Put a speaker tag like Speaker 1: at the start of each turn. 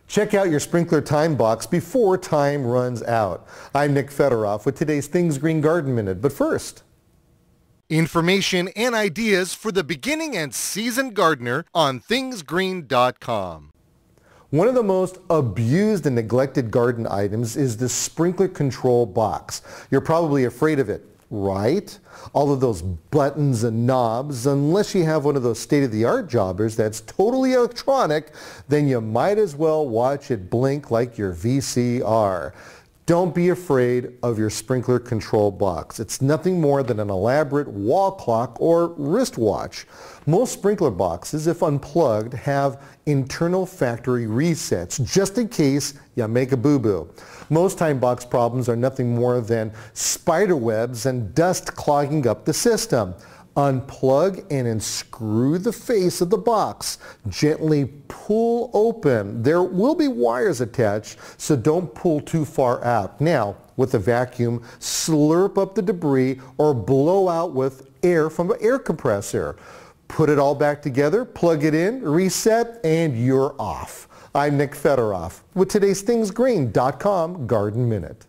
Speaker 1: Check out your sprinkler time box before time runs out. I'm Nick Fedoroff with today's Things Green Garden Minute. But first, information and ideas for the beginning and seasoned gardener on thingsgreen.com. One of the most abused and neglected garden items is the sprinkler control box. You're probably afraid of it, right? All of those buttons and knobs, unless you have one of those state-of-the-art jobbers that's totally electronic, then you might as well watch it blink like your VCR. Don't be afraid of your sprinkler control box. It's nothing more than an elaborate wall clock or wristwatch. Most sprinkler boxes, if unplugged, have internal factory resets, just in case you make a boo-boo. Most time box problems are nothing more than spider webs and dust clogging up the system. Unplug and unscrew the face of the box. Gently pull open. There will be wires attached, so don't pull too far out. Now, with a vacuum, slurp up the debris or blow out with air from an air compressor. Put it all back together, plug it in, reset, and you're off. I'm Nick Fedoroff with today's thingsgreen.com Garden Minute.